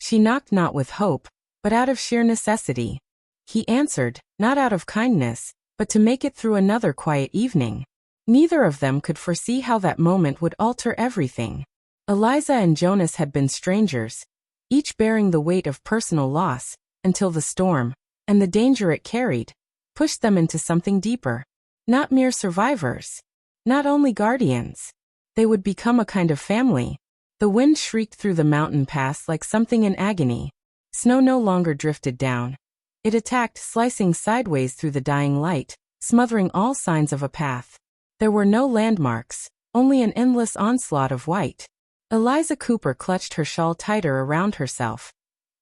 She knocked not with hope, but out of sheer necessity. He answered, not out of kindness, but to make it through another quiet evening. Neither of them could foresee how that moment would alter everything. Eliza and Jonas had been strangers, each bearing the weight of personal loss, until the storm, and the danger it carried, pushed them into something deeper. Not mere survivors. Not only guardians. They would become a kind of family. The wind shrieked through the mountain pass like something in agony. Snow no longer drifted down. It attacked, slicing sideways through the dying light, smothering all signs of a path. There were no landmarks, only an endless onslaught of white. Eliza Cooper clutched her shawl tighter around herself,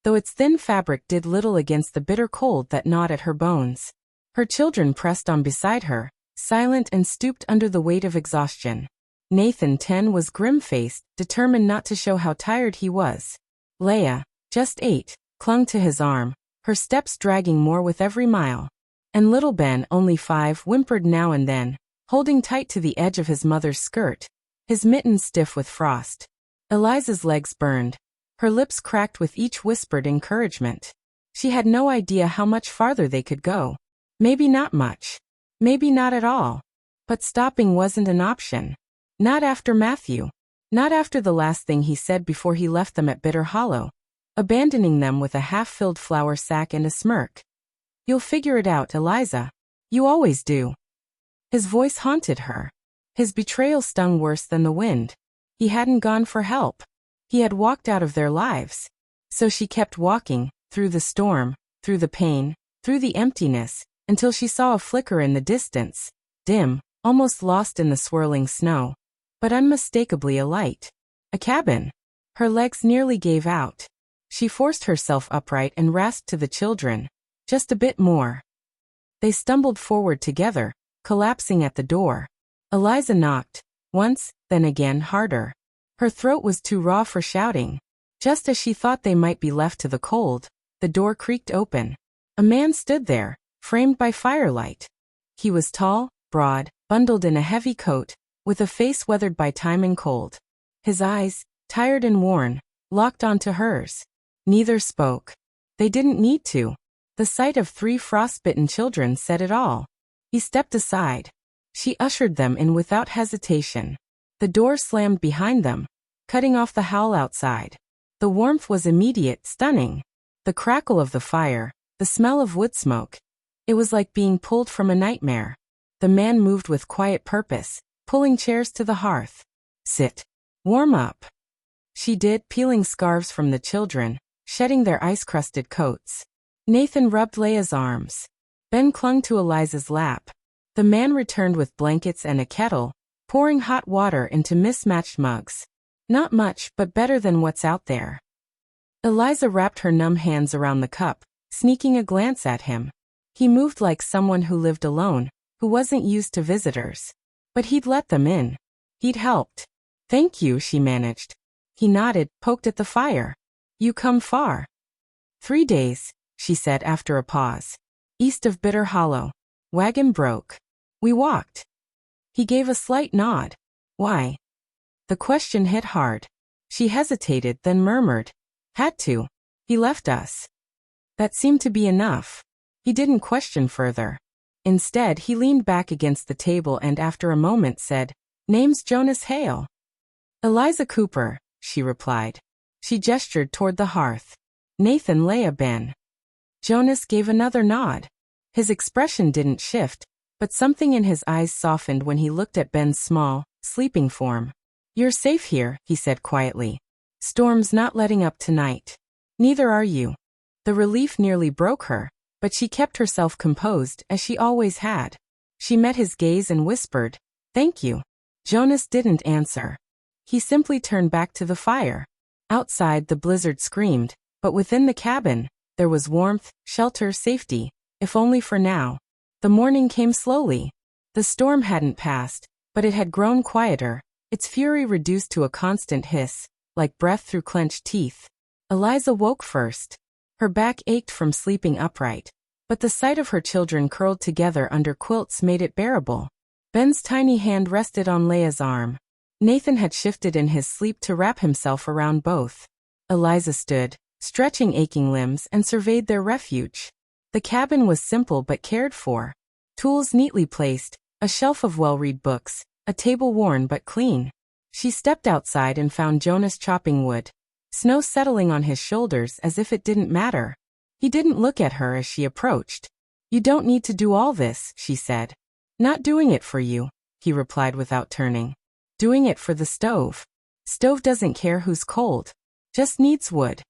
though its thin fabric did little against the bitter cold that gnawed at her bones. Her children pressed on beside her, silent and stooped under the weight of exhaustion. Nathan, 10, was grim-faced, determined not to show how tired he was. Leah, just 8, clung to his arm, her steps dragging more with every mile. And little Ben, only 5, whimpered now and then, holding tight to the edge of his mother's skirt, his mittens stiff with frost. Eliza's legs burned. Her lips cracked with each whispered encouragement. She had no idea how much farther they could go. Maybe not much. Maybe not at all. But stopping wasn't an option. Not after Matthew. Not after the last thing he said before he left them at Bitter Hollow, abandoning them with a half-filled flour sack and a smirk. "You'll figure it out, Eliza. You always do." His voice haunted her. His betrayal stung worse than the wind. He hadn't gone for help. He had walked out of their lives. So she kept walking, through the storm, through the pain, through the emptiness, until she saw a flicker in the distance, dim, almost lost in the swirling snow, but unmistakably a light. A cabin. Her legs nearly gave out. She forced herself upright and rasped to the children, "Just a bit more." They stumbled forward together, collapsing at the door. Eliza knocked, once, then again harder. Her throat was too raw for shouting. Just as she thought they might be left to the cold, the door creaked open. A man stood there, framed by firelight. He was tall, broad, bundled in a heavy coat, with a face weathered by time and cold. His eyes, tired and worn, locked onto hers. Neither spoke. They didn't need to. The sight of 3 frostbitten children said it all. He stepped aside. She ushered them in without hesitation. The door slammed behind them, cutting off the howl outside. The warmth was immediate, stunning. The crackle of the fire, the smell of wood smoke. It was like being pulled from a nightmare. The man moved with quiet purpose, pulling chairs to the hearth. "Sit. Warm up." She did, peeling scarves from the children, shedding their ice-crusted coats. Nathan rubbed Leah's arms. Ben clung to Eliza's lap. The man returned with blankets and a kettle, pouring hot water into mismatched mugs. Not much, but better than what's out there. Eliza wrapped her numb hands around the cup, sneaking a glance at him. He moved like someone who lived alone, who wasn't used to visitors. But he'd let them in. He'd helped. "Thank you," she managed. He nodded, poked at the fire. "You come far." 3 days, she said after a pause. "East of Bitter Hollow. Wagon broke. We walked." He gave a slight nod. "Why?" The question hit hard. She hesitated, then murmured, "Had to. He left us." That seemed to be enough. He didn't question further. Instead, he leaned back against the table and after a moment said, "Name's Jonas Hale." "Eliza Cooper," she replied. She gestured toward the hearth. "Nathan, Leah, Ben." Jonas gave another nod. His expression didn't shift, but something in his eyes softened when he looked at Ben's small, sleeping form. "You're safe here," he said quietly. "Storm's not letting up tonight. Neither are you." The relief nearly broke her, but she kept herself composed as she always had. She met his gaze and whispered, "Thank you." Jonas didn't answer. He simply turned back to the fire. Outside the blizzard screamed, but within the cabin, there was warmth, shelter, safety, if only for now. The morning came slowly. The storm hadn't passed, but it had grown quieter, its fury reduced to a constant hiss, like breath through clenched teeth. Eliza woke first. Her back ached from sleeping upright, but the sight of her children curled together under quilts made it bearable. Ben's tiny hand rested on Leah's arm. Nathan had shifted in his sleep to wrap himself around both. Eliza stood, stretching aching limbs, and surveyed their refuge. The cabin was simple but cared for. Tools neatly placed, a shelf of well-read books, a table worn but clean. She stepped outside and found Jonas chopping wood, snow settling on his shoulders as if it didn't matter. He didn't look at her as she approached. "You don't need to do all this," she said. "Not doing it for you," he replied without turning. "Doing it for the stove. Stove doesn't care who's cold. Just needs wood."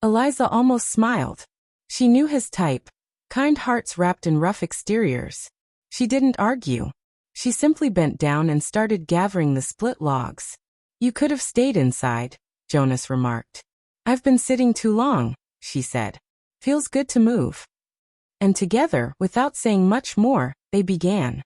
Eliza almost smiled. She knew his type, kind hearts wrapped in rough exteriors. She didn't argue. She simply bent down and started gathering the split logs. "You could have stayed inside," Jonas remarked. "I've been sitting too long," she said. "Feels good to move." And together, without saying much more, they began.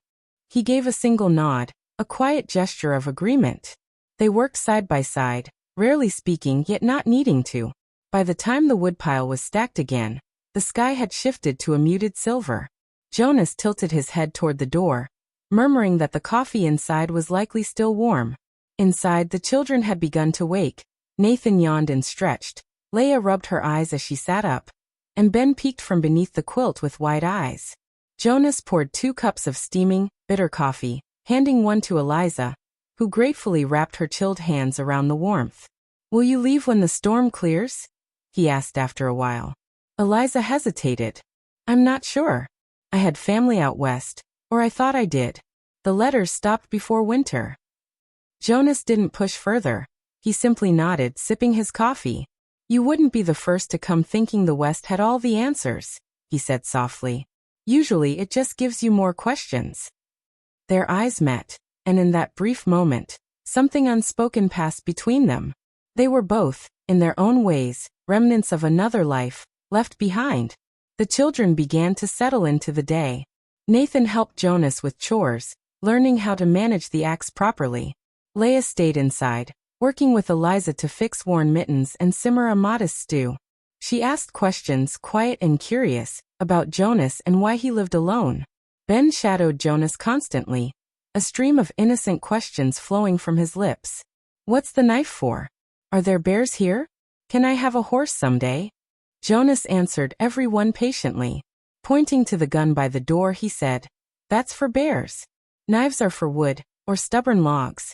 He gave a single nod, a quiet gesture of agreement. They worked side by side, rarely speaking yet not needing to. By the time the woodpile was stacked again, the sky had shifted to a muted silver. Jonas tilted his head toward the door, murmuring that the coffee inside was likely still warm. Inside, the children had begun to wake. Nathan yawned and stretched. Leah rubbed her eyes as she sat up, and Ben peeked from beneath the quilt with wide eyes. Jonas poured 2 cups of steaming, bitter coffee, handing one to Eliza, who gratefully wrapped her chilled hands around the warmth. "Will you leave when the storm clears?" he asked after a while. Eliza hesitated. "I'm not sure. I had family out west, or I thought I did. The letters stopped before winter." Jonas didn't push further. He simply nodded, sipping his coffee. "You wouldn't be the first to come thinking the West had all the answers," he said softly. "Usually it just gives you more questions." Their eyes met, and in that brief moment, something unspoken passed between them. They were both, in their own ways, remnants of another life, left behind. The children began to settle into the day. Nathan helped Jonas with chores, learning how to manage the axe properly. Leah stayed inside, working with Eliza to fix worn mittens and simmer a modest stew. She asked questions, quiet and curious, about Jonas and why he lived alone. Ben shadowed Jonas constantly, a stream of innocent questions flowing from his lips. "What's the knife for? Are there bears here? Can I have a horse someday?" Jonas answered every one patiently. Pointing to the gun by the door, he said, "That's for bears. Knives are for wood, or stubborn logs."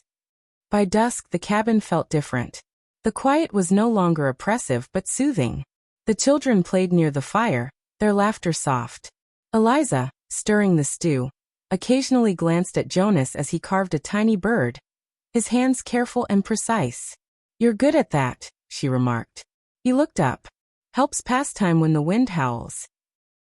By dusk, the cabin felt different. The quiet was no longer oppressive but soothing. The children played near the fire, their laughter soft. Eliza, stirring the stew, occasionally glanced at Jonas as he carved a tiny bird, his hands careful and precise. "You're good at that," she remarked. He looked up. "Helps pass time when the wind howls."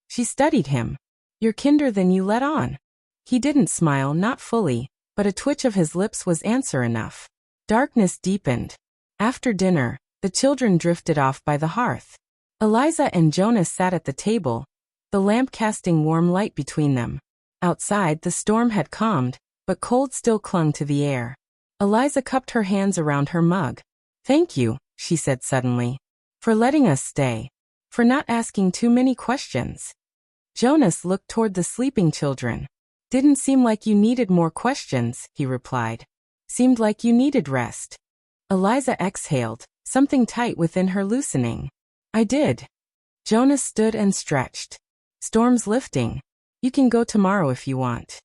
She studied him. "You're kinder than you let on." He didn't smile, not fully, but a twitch of his lips was answer enough. Darkness deepened. After dinner, the children drifted off by the hearth. Eliza and Jonas sat at the table, the lamp casting warm light between them. Outside, the storm had calmed, but cold still clung to the air. Eliza cupped her hands around her mug. "Thank you," she said suddenly, "for letting us stay, for not asking too many questions." Jonas looked toward the sleeping children. "Didn't seem like you needed more questions," he replied. "Seemed like you needed rest." Eliza exhaled, something tight within her loosening. "I did." Jonas stood and stretched. "Storm's lifting. You can go tomorrow if you want."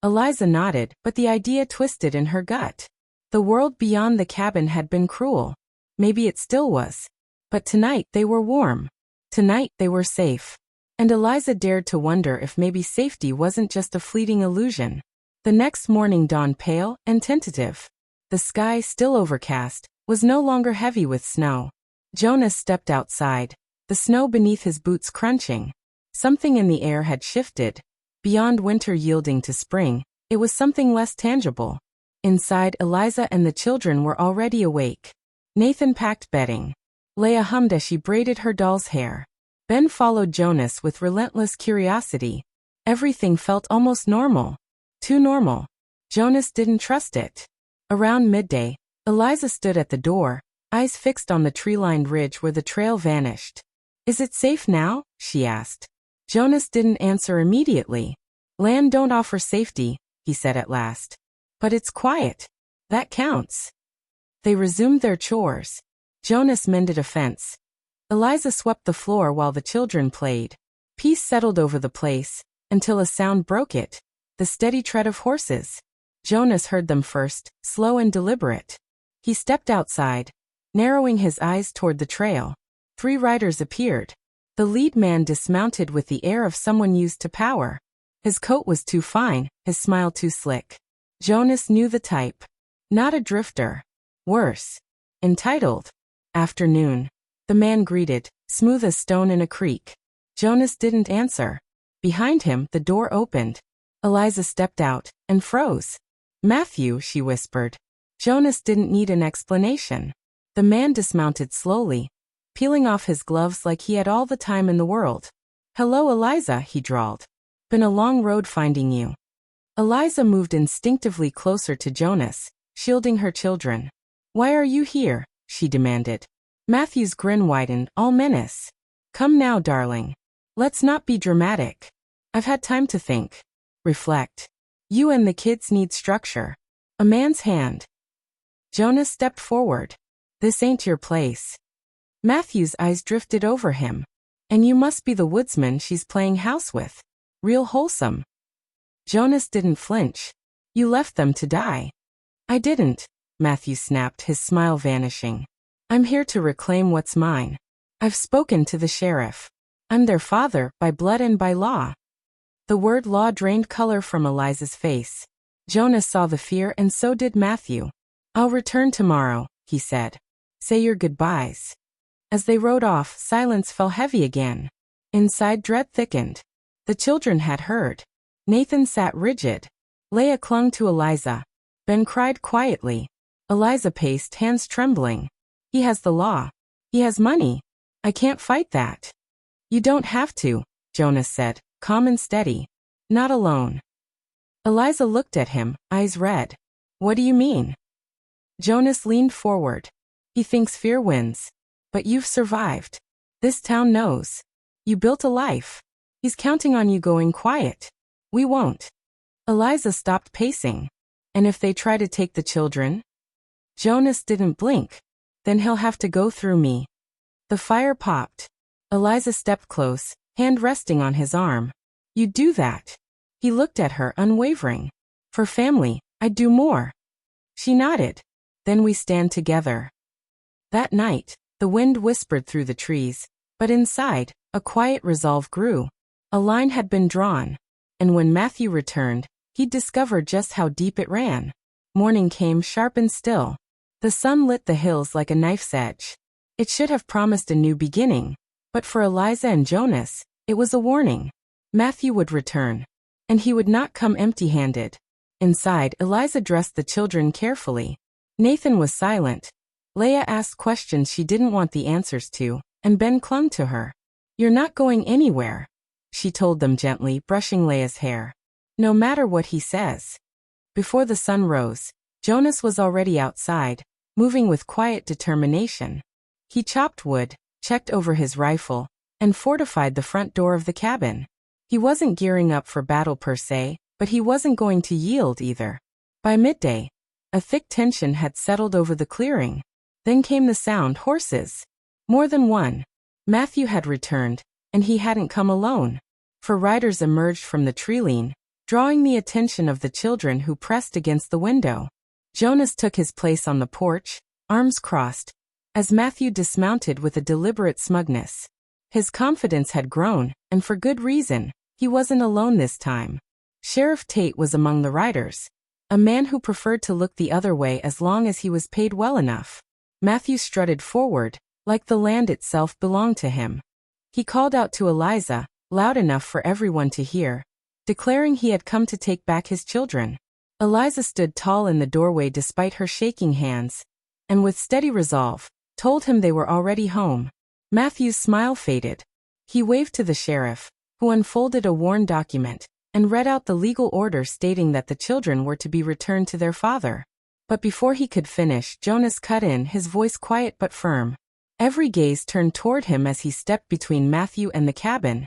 Eliza nodded, but the idea twisted in her gut. The world beyond the cabin had been cruel. Maybe it still was. But tonight they were warm. Tonight they were safe. And Eliza dared to wonder if maybe safety wasn't just a fleeting illusion. The next morning dawned pale and tentative. The sky, still overcast, was no longer heavy with snow. Jonas stepped outside, the snow beneath his boots crunching. Something in the air had shifted. Beyond winter yielding to spring, it was something less tangible. Inside, Eliza and the children were already awake. Nathan packed bedding. Leah hummed as she braided her doll's hair. Ben followed Jonas with relentless curiosity. Everything felt almost normal. Too normal. Jonas didn't trust it. Around midday, Eliza stood at the door, eyes fixed on the tree-lined ridge where the trail vanished. "Is it safe now?" she asked. Jonas didn't answer immediately. "Land don't offer safety," he said at last. "But it's quiet. That counts." They resumed their chores. Jonas mended a fence. Eliza swept the floor while the children played. Peace settled over the place, until a sound broke it. The steady tread of horses. Jonas heard them first, slow and deliberate. He stepped outside, narrowing his eyes toward the trail. 3 riders appeared. The lead man dismounted with the air of someone used to power. His coat was too fine, his smile too slick. Jonas knew the type. Not a drifter. Worse. Entitled. Afternoon. The man greeted, smooth as stone in a creek. Jonas didn't answer. Behind him, the door opened. Eliza stepped out, and froze. "Matthew," she whispered. Jonas didn't need an explanation. The man dismounted slowly, peeling off his gloves like he had all the time in the world. "Hello, Eliza," he drawled. "Been a long road finding you." Eliza moved instinctively closer to Jonas, shielding her children. "Why are you here?" she demanded. Matthew's grin widened, all menace. "Come now, darling. Let's not be dramatic. I've had time to think. Reflect. You and the kids need structure." A man's hand. Jonas stepped forward. "This ain't your place." Matthew's eyes drifted over him. "And you must be the woodsman she's playing house with. Real wholesome." Jonas didn't flinch. "You left them to die." "I didn't," Matthew snapped, his smile vanishing. "I'm here to reclaim what's mine. I've spoken to the sheriff. I'm their father, by blood and by law." The word law drained color from Eliza's face. Jonas saw the fear, and so did Matthew. "I'll return tomorrow," he said. "Say your goodbyes." As they rode off, silence fell heavy again. Inside, dread thickened. The children had heard. Nathan sat rigid. Leah clung to Eliza. Ben cried quietly. Eliza paced, hands trembling. "He has the law. He has money. I can't fight that." "You don't have to," Jonas said, calm and steady. "Not alone." Eliza looked at him, eyes red. "What do you mean?" Jonas leaned forward. "He thinks fear wins. But you've survived. This town knows. You built a life. He's counting on you going quiet. We won't." Eliza stopped pacing. "And if they try to take the children?" Jonas didn't blink. "Then he'll have to go through me." The fire popped. Eliza stepped close, hand resting on his arm. "You'd do that?" He looked at her, unwavering. "For family, I'd do more." She nodded. "Then we stand together." That night, the wind whispered through the trees, but inside, a quiet resolve grew. A line had been drawn, and when Matthew returned, he'd discovered just how deep it ran. Morning came sharp and still. The sun lit the hills like a knife's edge. It should have promised a new beginning, but for Eliza and Jonas, it was a warning. Matthew would return, and he would not come empty-handed. Inside, Eliza dressed the children carefully. Nathan was silent. Leah asked questions she didn't want the answers to, and Ben clung to her. "You're not going anywhere," she told them gently, brushing Leah's hair. "No matter what he says." Before the sun rose, Jonas was already outside, moving with quiet determination. He chopped wood, checked over his rifle, and fortified the front door of the cabin. He wasn't gearing up for battle per se, but he wasn't going to yield either. By midday, a thick tension had settled over the clearing. Then came the sound, horses. More than one. Matthew had returned, and he hadn't come alone. 4 riders emerged from the treeline, drawing the attention of the children who pressed against the window. Jonas took his place on the porch, arms crossed, as Matthew dismounted with a deliberate smugness. His confidence had grown, and for good reason. He wasn't alone this time. Sheriff Tate was among the riders, a man who preferred to look the other way as long as he was paid well enough. Matthew strutted forward, like the land itself belonged to him. He called out to Eliza, loud enough for everyone to hear, declaring he had come to take back his children. Eliza stood tall in the doorway despite her shaking hands, and with steady resolve, told him they were already home. Matthew's smile faded. He waved to the sheriff, who unfolded a worn document, and read out the legal order stating that the children were to be returned to their father. But before he could finish, Jonas cut in, his voice quiet but firm. Every gaze turned toward him as he stepped between Matthew and the cabin,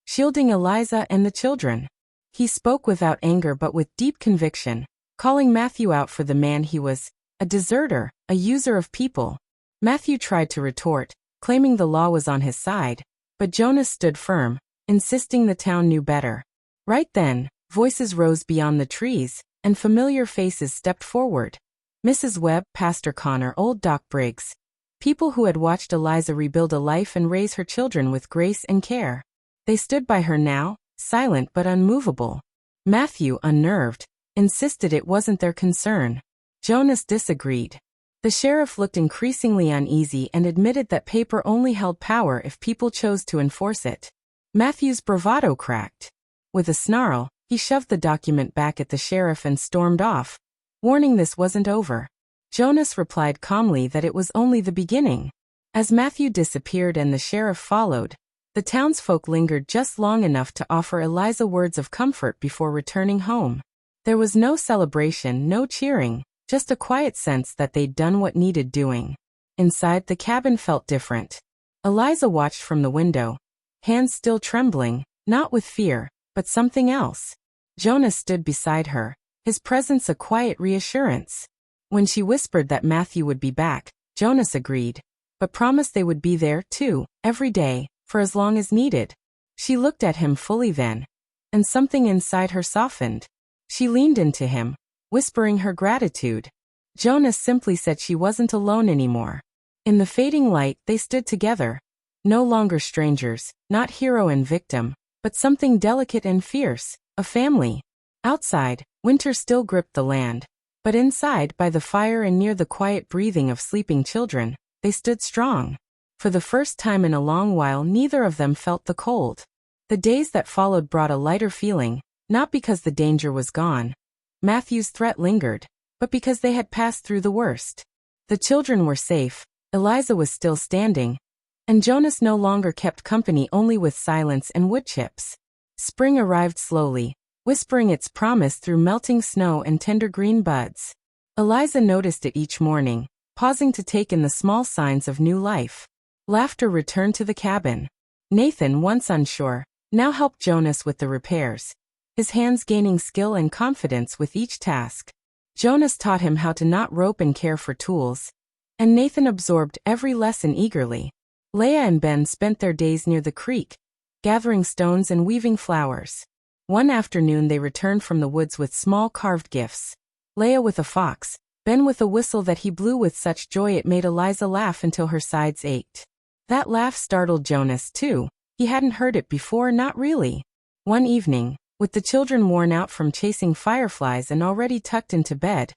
shielding Eliza and the children. He spoke without anger but with deep conviction, calling Matthew out for the man he was, a deserter, a user of people. Matthew tried to retort, claiming the law was on his side, but Jonas stood firm, insisting the town knew better. Right then, voices rose beyond the trees, and familiar faces stepped forward. Mrs. Webb, Pastor Connor, old Doc Briggs. People who had watched Eliza rebuild a life and raise her children with grace and care. They stood by her now, silent but unmovable. Matthew, unnerved, insisted it wasn't their concern. Jonas disagreed. The sheriff looked increasingly uneasy and admitted that paper only held power if people chose to enforce it. Matthew's bravado cracked. With a snarl, he shoved the document back at the sheriff and stormed off, warning this wasn't over. Jonas replied calmly that it was only the beginning. As Matthew disappeared and the sheriff followed, the townsfolk lingered just long enough to offer Eliza words of comfort before returning home. There was no celebration, no cheering, just a quiet sense that they'd done what needed doing. Inside, the cabin felt different. Eliza watched from the window, hands still trembling, not with fear, but something else. Jonas stood beside her, his presence a quiet reassurance. When she whispered that Matthew would be back, Jonas agreed, but promised they would be there, too, every day, for as long as needed. She looked at him fully then, and something inside her softened. She leaned into him, whispering her gratitude. Jonas simply said she wasn't alone anymore. In the fading light, they stood together. No longer strangers, not hero and victim, but something delicate and fierce, a family. Outside, winter still gripped the land, but inside, by the fire and near the quiet breathing of sleeping children, they stood strong. For the first time in a long while, neither of them felt the cold. The days that followed brought a lighter feeling, not because the danger was gone. Matthew's threat lingered, but because they had passed through the worst. The children were safe, Eliza was still standing, and Jonas no longer kept company only with silence and wood chips. Spring arrived slowly, whispering its promise through melting snow and tender green buds. Eliza noticed it each morning, pausing to take in the small signs of new life. Laughter returned to the cabin. Nathan, once unsure, now helped Jonas with the repairs, his hands gaining skill and confidence with each task. Jonas taught him how to knot rope and care for tools, and Nathan absorbed every lesson eagerly. Leah and Ben spent their days near the creek, gathering stones and weaving flowers. One afternoon they returned from the woods with small carved gifts. Leah with a fox, Ben with a whistle that he blew with such joy it made Eliza laugh until her sides ached. That laugh startled Jonas too. He hadn't heard it before, not really. One evening, with the children worn out from chasing fireflies and already tucked into bed,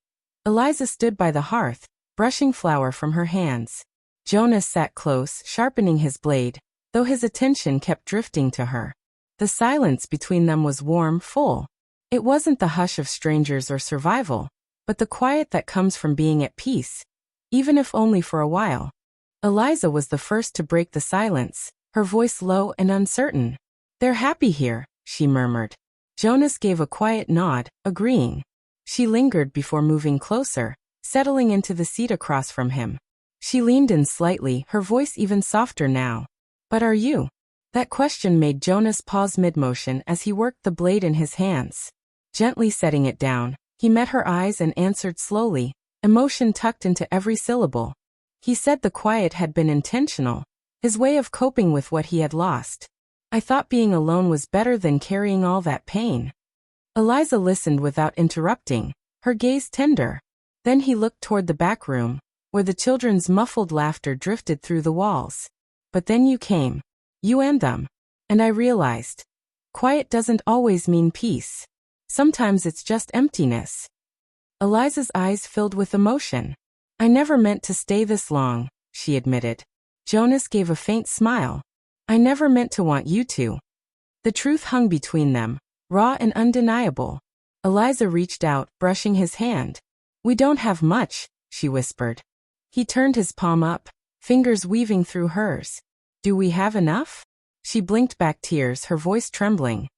Eliza stood by the hearth, brushing flour from her hands. Jonas sat close, sharpening his blade, though his attention kept drifting to her. The silence between them was warm, full. It wasn't the hush of strangers or survival, but the quiet that comes from being at peace, even if only for a while. Eliza was the first to break the silence, her voice low and uncertain. "They're happy here," she murmured. Jonas gave a quiet nod, agreeing. She lingered before moving closer, settling into the seat across from him. She leaned in slightly, her voice even softer now. "But are you?" That question made Jonas pause mid-motion as he worked the blade in his hands. Gently setting it down, he met her eyes and answered slowly, emotion tucked into every syllable. He said the quiet had been intentional, his way of coping with what he had lost. "I thought being alone was better than carrying all that pain." Eliza listened without interrupting, her gaze tender. Then he looked toward the back room, where the children's muffled laughter drifted through the walls. "But then you came. You and them. And I realized. Quiet doesn't always mean peace. Sometimes it's just emptiness." Eliza's eyes filled with emotion. "I never meant to stay this long," she admitted. Jonas gave a faint smile. "I never meant to want you to." The truth hung between them, raw and undeniable. Eliza reached out, brushing his hand. "We don't have much," she whispered. He turned his palm up, fingers weaving through hers. "Do we have enough?" She blinked back tears, her voice trembling.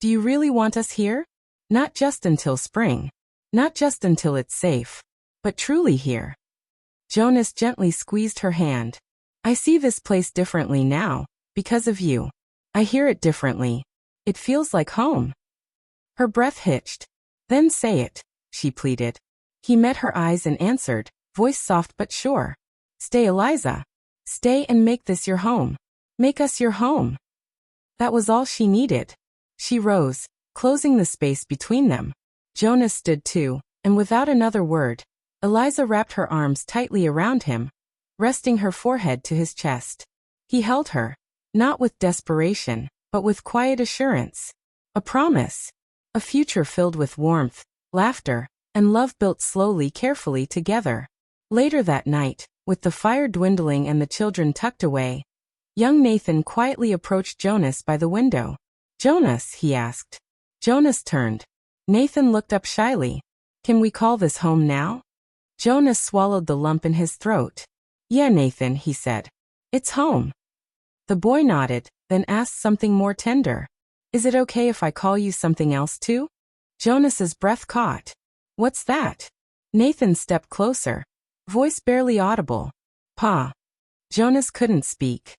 "Do you really want us here? Not just until spring. Not just until it's safe. But truly here." Jonas gently squeezed her hand. "I see this place differently now, because of you. I hear it differently. It feels like home." Her breath hitched. "Then say it," she pleaded. He met her eyes and answered, voice soft but sure. "Stay, Eliza." Stay and make this your home. Make us your home. That was all she needed. She rose, closing the space between them. Jonas stood too, and without another word, Eliza wrapped her arms tightly around him, resting her forehead to his chest. He held her, not with desperation, but with quiet assurance. A promise. A future filled with warmth, laughter, and love built slowly, carefully together. Later that night, with the fire dwindling and the children tucked away, young Nathan quietly approached Jonas by the window. "Jonas," he asked. Jonas turned. Nathan looked up shyly. "Can we call this home now?" Jonas swallowed the lump in his throat. "Yeah, Nathan," he said. "It's home." The boy nodded, then asked something more tender. "Is it okay if I call you something else too?" Jonas's breath caught. "What's that?" Nathan stepped closer. Voice barely audible. "Pa." Jonas couldn't speak.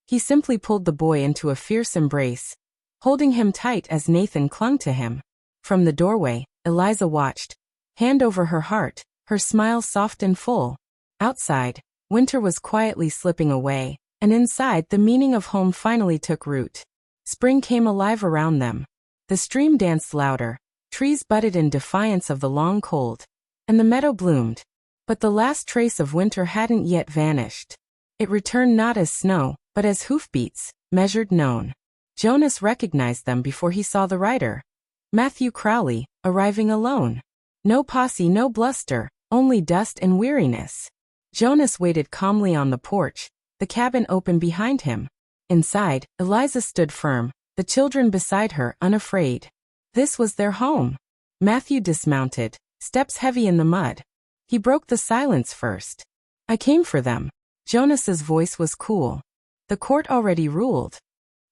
He simply pulled the boy into a fierce embrace, holding him tight as Nathan clung to him. From the doorway, Eliza watched, hand over her heart, her smile soft and full. Outside, winter was quietly slipping away, and inside the meaning of home finally took root. Spring came alive around them. The stream danced louder, trees budded in defiance of the long cold, and the meadow bloomed. But the last trace of winter hadn't yet vanished. It returned not as snow, but as hoofbeats, measured, known. Jonas recognized them before he saw the rider. Matthew Crowley, arriving alone. No posse, no bluster, only dust and weariness. Jonas waited calmly on the porch, the cabin open behind him. Inside, Eliza stood firm, the children beside her, unafraid. This was their home. Matthew dismounted, steps heavy in the mud. He broke the silence first. "I came for them." Jonas's voice was cool. "The court already ruled."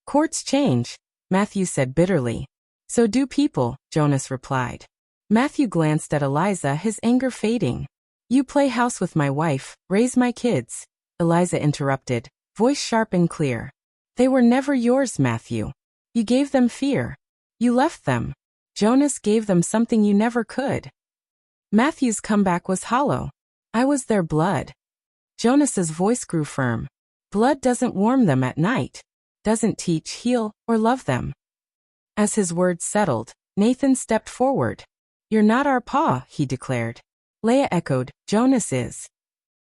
"Courts change," Matthew said bitterly. "So do people," Jonas replied. Matthew glanced at Eliza, his anger fading. "You play house with my wife, raise my kids," Eliza interrupted, voice sharp and clear. "They were never yours, Matthew. You gave them fear. You left them. Jonas gave them something you never could." Matthew's comeback was hollow. "I was their blood." Jonas's voice grew firm. "Blood doesn't warm them at night, doesn't teach, heal, or love them." As his words settled, Nathan stepped forward. "You're not our pa," he declared. Leah echoed, "Jonas is."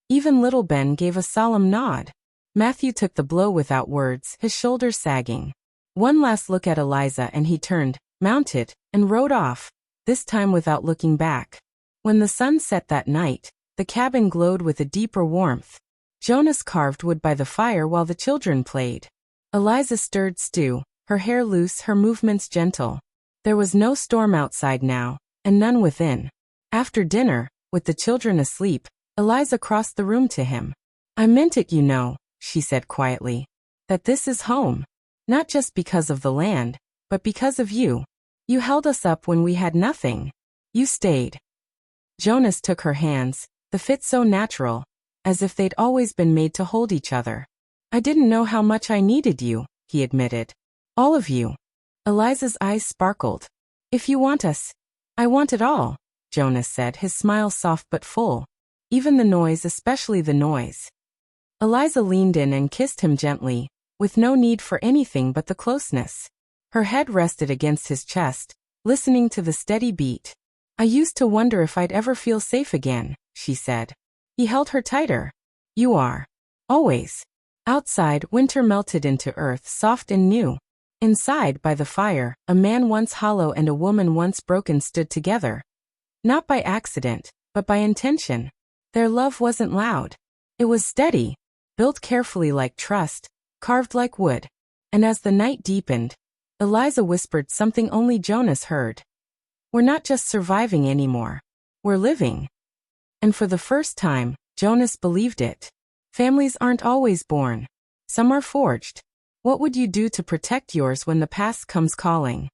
Even little Ben gave a solemn nod. Matthew took the blow without words, his shoulders sagging. One last look at Eliza and he turned, mounted, and rode off, this time without looking back. When the sun set that night, the cabin glowed with a deeper warmth. Jonas carved wood by the fire while the children played. Eliza stirred stew, her hair loose, her movements gentle. There was no storm outside now, and none within. After dinner, with the children asleep, Eliza crossed the room to him. "I meant it, you know," she said quietly. "That this is home. Not just because of the land, but because of you. You held us up when we had nothing. You stayed." Jonas took her hands, the fit so natural, as if they'd always been made to hold each other. "I didn't know how much I needed you," he admitted. "All of you." Eliza's eyes sparkled. "If you want us, I want it all," Jonas said, his smile soft but full. "Even the noise, especially the noise." Eliza leaned in and kissed him gently, with no need for anything but the closeness. Her head rested against his chest, listening to the steady beat. "I used to wonder if I'd ever feel safe again," she said. He held her tighter. "You are. Always." Outside, winter melted into earth, soft and new. Inside, by the fire, a man once hollow and a woman once broken stood together. Not by accident, but by intention. Their love wasn't loud. It was steady, built carefully like trust, carved like wood. And as the night deepened, Eliza whispered something only Jonas heard. "We're not just surviving anymore. We're living." And for the first time, Jonas believed it. Families aren't always born. Some are forged. What would you do to protect yours when the past comes calling?